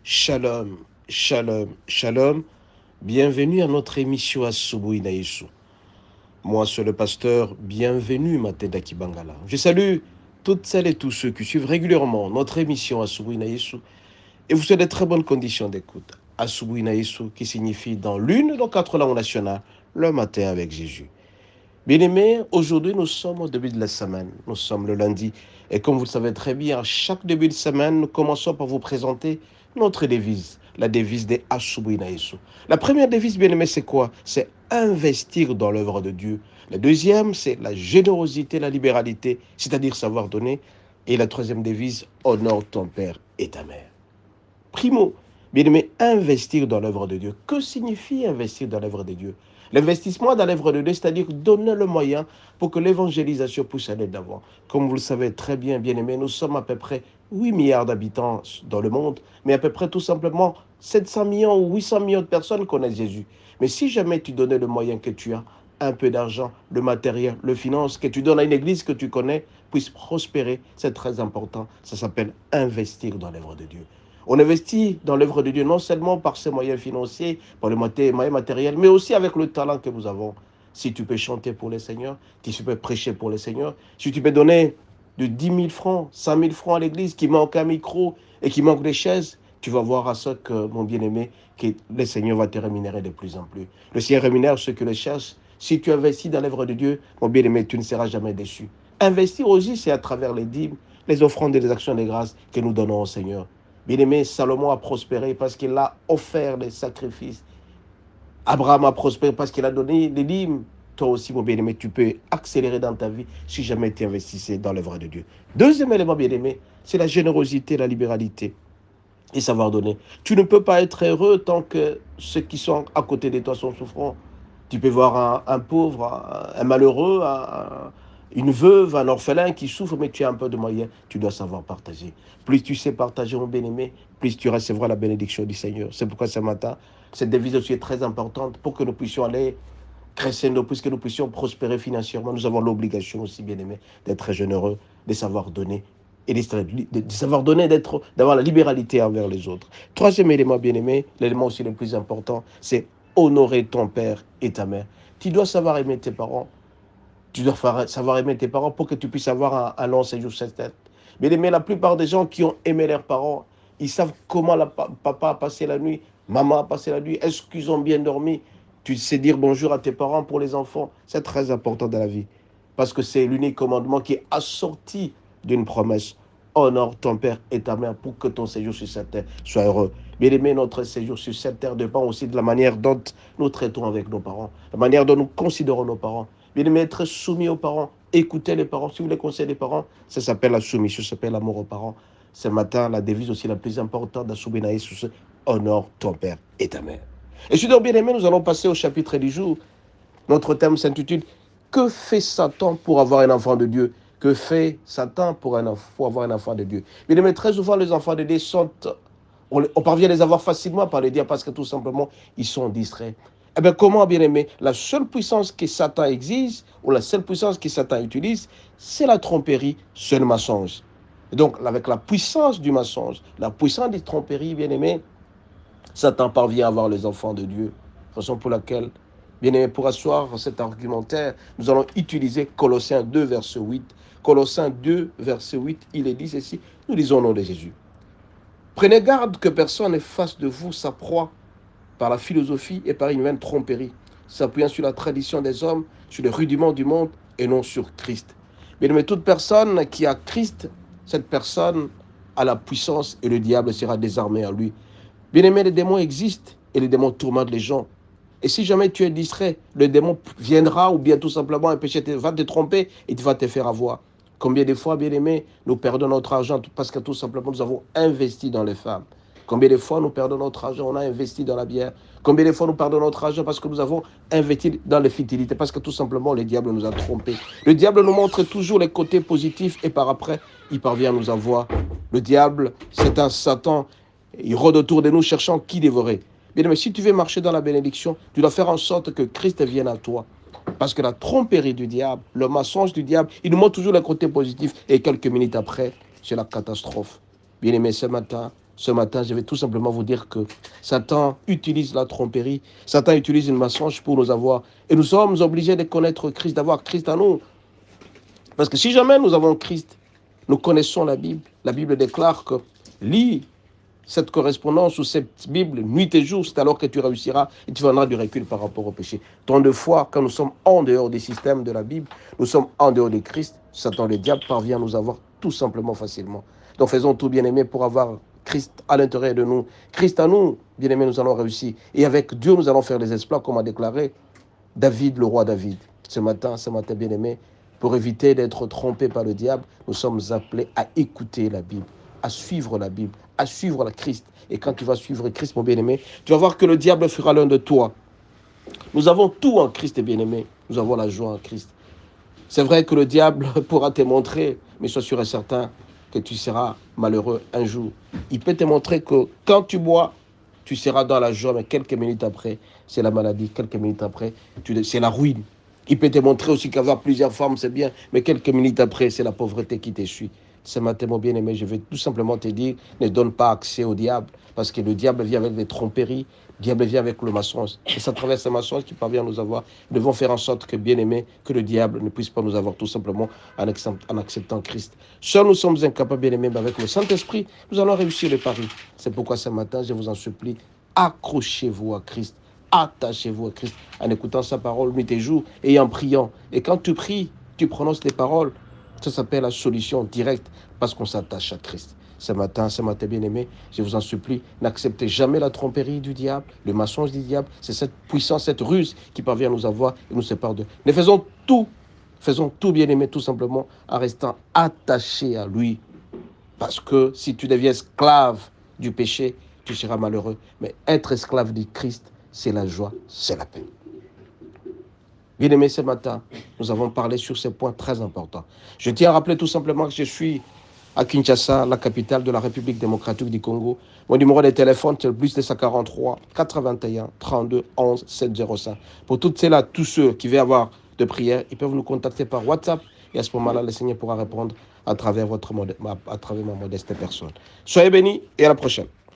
Shalom, shalom, shalom. Bienvenue à notre émission Asubuhi na Yesu. Moi, c'est le pasteur. Bienvenue, Mateda Kibangala. Je salue toutes celles et tous ceux qui suivent régulièrement notre émission Asubuhi na Yesu et vous souhaite de très bonnes conditions d'écoute. Asubuhi na Yesu qui signifie dans l'une de nos 4 langues nationales, le matin avec Jésus. Bien-aimés, aujourd'hui nous sommes au début de la semaine. Nous sommes le lundi. Et comme vous le savez très bien, à chaque début de semaine, nous commençons par vous présenter notre devise, la devise des Asubuhi na Yesu. La première devise, bien-aimés, c'est quoi? C'est investir dans l'œuvre de Dieu. La deuxième, c'est la générosité, la libéralité, c'est-à-dire savoir donner. Et la troisième devise, honore ton père et ta mère. Primo, bien-aimé, investir dans l'œuvre de Dieu. Que signifie investir dans l'œuvre de Dieu? L'investissement dans l'œuvre de Dieu, c'est-à-dire donner le moyen pour que l'évangélisation puisse aller d'avant. Comme vous le savez très bien, bien-aimé, nous sommes à peu près 8 milliards d'habitants dans le monde, mais à peu près tout simplement 700 millions ou 800 millions de personnes connaissent Jésus. Mais si jamais tu donnais le moyen que tu as, un peu d'argent, le matériel, le finance, que tu donnes à une église que tu connais, puisse prospérer, c'est très important. Ça s'appelle investir dans l'œuvre de Dieu. On investit dans l'œuvre de Dieu non seulement par ses moyens financiers, par les moyens matériels, mais aussi avec le talent que nous avons. Si tu peux chanter pour le Seigneur, si tu peux prêcher pour le Seigneur, si tu peux donner de 10 000 francs, 100 000 francs à l'église, qui manque un micro et qui manque des chaises, tu vas voir à ce que, mon bien-aimé, que le Seigneur va te rémunérer de plus en plus. Le Seigneur rémunère ceux qui le cherchent. Si tu investis dans l'œuvre de Dieu, mon bien-aimé, tu ne seras jamais déçu. Investir aussi, c'est à travers les dîmes, les offrandes et les actions de grâce que nous donnons au Seigneur. Bien-aimé, Salomon a prospéré parce qu'il a offert des sacrifices. Abraham a prospéré parce qu'il a donné des dîmes. Toi aussi, mon bien-aimé, tu peux accélérer dans ta vie si jamais tu investissais dans l'œuvre de Dieu. Deuxième élément, bien-aimé, c'est la générosité, la libéralité et savoir donner. Tu ne peux pas être heureux tant que ceux qui sont à côté de toi sont souffrants. Tu peux voir un pauvre, un malheureux, une veuve, un orphelin qui souffre, mais tu as un peu de moyens, tu dois savoir partager. Plus tu sais partager, mon bien-aimé, plus tu recevras la bénédiction du Seigneur. C'est pourquoi ce matin, cette devise aussi est très importante pour que nous puissions aller crescendo, puisque nous puissions prospérer financièrement. Nous avons l'obligation aussi, bien-aimé, d'être généreux, de savoir donner et de savoir donner, d'avoir la libéralité envers les autres. Troisième élément, bien-aimé, l'élément aussi le plus important, c'est honorer ton père et ta mère. Tu dois savoir aimer tes parents. Tu dois savoir aimer tes parents pour que tu puisses avoir un long séjour sur cette tête. Bien-aimé, la plupart des gens qui ont aimé leurs parents, ils savent comment papa a passé la nuit, maman a passé la nuit, est-ce qu'ils ont bien dormi. Tu sais dire bonjour à tes parents pour les enfants. C'est très important dans la vie. Parce que c'est l'unique commandement qui est assorti d'une promesse. Honore ton père et ta mère pour que ton séjour sur cette terre soit heureux. Bien-aimé, notre séjour sur cette terre dépend aussi de la manière dont nous traitons avec nos parents, la manière dont nous considérons nos parents. Bien-aimé, être soumis aux parents, écouter les parents, suivre les conseils des parents, ça s'appelle la soumission, ça s'appelle l'amour aux parents. Ce matin, la devise aussi la plus importante d'Asubuhi na Yesu, honore ton père et ta mère. Et si donc, bien-aimé, nous allons passer au chapitre du jour. Notre thème s'intitule Que fait Satan pour avoir un enfant de Dieu? Que fait Satan pour avoir un enfant de Dieu? Bien-aimé, très souvent, les enfants de Dieu sont... On parvient à les avoir facilement par les dieux parce que tout simplement, ils sont distraits. Eh bien, comment, bien aimé? La seule puissance que Satan exige, ou la seule puissance que Satan utilise, c'est la tromperie, c'est le mensonge. Et donc, avec la puissance du mensonge, la puissance des tromperies, bien aimé, Satan parvient à avoir les enfants de Dieu. Raison pour laquelle, bien aimé, pour asseoir cet argumentaire, nous allons utiliser Colossiens 2, verset 8. Colossiens 2, verset 8, il est dit ceci, nous lisons au nom de Jésus. Prenez garde que personne ne fasse de vous sa proie par la philosophie et par une vaine tromperie, s'appuyant sur la tradition des hommes, sur les rudiments du monde et non sur Christ. Mais toute personne qui a Christ, cette personne a la puissance et le diable sera désarmé en lui. Bien-aimé, les démons existent et les démons tourmentent les gens. Et si jamais tu es distrait, le démon viendra ou bien tout simplement un péché va te tromper et tu vas te faire avoir. Combien de fois, bien-aimés, nous perdons notre argent parce que tout simplement nous avons investi dans les femmes. Combien de fois nous perdons notre argent, on a investi dans la bière. Combien de fois nous perdons notre argent parce que nous avons investi dans les futilités, parce que tout simplement le diable nous a trompés. Le diable nous montre toujours les côtés positifs et par après, il parvient à nous avoir. Le diable, c'est un Satan. Il rôde autour de nous cherchant qui dévorer. Bien, mais si tu veux marcher dans la bénédiction, tu dois faire en sorte que Christ vienne à toi. Parce que la tromperie du diable, le mensonge du diable, il nous montre toujours le côté positif et quelques minutes après, c'est la catastrophe. Bien-aimé, ce matin, Ce matin, je vais tout simplement vous dire que Satan utilise la tromperie, Satan utilise une mensonge pour nous avoir. Et nous sommes obligés de connaître Christ, d'avoir Christ en nous. Parce que si jamais nous avons Christ, nous connaissons la Bible. La Bible déclare que lis cette correspondance ou cette Bible nuit et jour, c'est alors que tu réussiras et tu vendras du recul par rapport au péché. Tant de fois, quand nous sommes en dehors des systèmes de la Bible, nous sommes en dehors de Christ, Satan, le diable, parvient à nous avoir tout simplement facilement. Donc faisons tout, bien-aimés, pour avoir Christ à l'intérieur de nous. Christ à nous, bien-aimés, nous allons réussir. Et avec Dieu, nous allons faire des exploits, comme a déclaré David, le roi David. Ce matin, bien-aimés, pour éviter d'être trompés par le diable, nous sommes appelés à écouter la Bible, à suivre la Bible, à suivre la Christ. Et quand tu vas suivre Christ, mon bien-aimé, tu vas voir que le diable fera l'un de toi. Nous avons tout en Christ, bien-aimé. Nous avons la joie en Christ. C'est vrai que le diable pourra te montrer, mais sois sûr et certain que tu seras malheureux un jour. Il peut te montrer que quand tu bois, tu seras dans la joie, mais quelques minutes après, c'est la maladie. Quelques minutes après, c'est la ruine. Il peut te montrer aussi qu'avoir plusieurs femmes, c'est bien, mais quelques minutes après, c'est la pauvreté qui te suit. Ce matin, mon bien-aimé, je vais tout simplement te dire, ne donne pas accès au diable, parce que le diable vient avec des tromperies, le diable vient avec le mensonge. Et c'est à travers ce mensonge qui parvient à nous avoir. Nous devons faire en sorte que, bien-aimé, que le diable ne puisse pas nous avoir tout simplement en acceptant Christ. Seuls nous sommes incapables, bien-aimés, mais avec le Saint-Esprit, nous allons réussir le pari. C'est pourquoi ce matin, je vous en supplie, accrochez-vous à Christ. Attachez-vous à Christ en écoutant sa parole nuit et jour et en priant. Et quand tu pries, tu prononces les paroles. Ça s'appelle la solution directe parce qu'on s'attache à Christ. Ce matin, bien-aimés, je vous en supplie, n'acceptez jamais la tromperie du diable, le mensonge du diable. C'est cette puissance, cette ruse qui parvient à nous avoir et nous sépare d'eux. Mais faisons tout, bien-aimés, tout simplement en restant attachés à lui. Parce que si tu deviens esclave du péché, tu seras malheureux. Mais être esclave du Christ, c'est la joie, c'est la paix. Bien-aimés, ce matin, nous avons parlé sur ces points très importants. Je tiens à rappeler tout simplement que je suis à Kinshasa, la capitale de la République démocratique du Congo. Mon numéro de téléphone, c'est le plus 243 81 32 11 705. Pour toutes celles-là, tous ceux qui veulent avoir de prières, ils peuvent nous contacter par WhatsApp. Et à ce moment-là, le Seigneur pourra répondre à travers ma modeste personne. Soyez bénis et à la prochaine.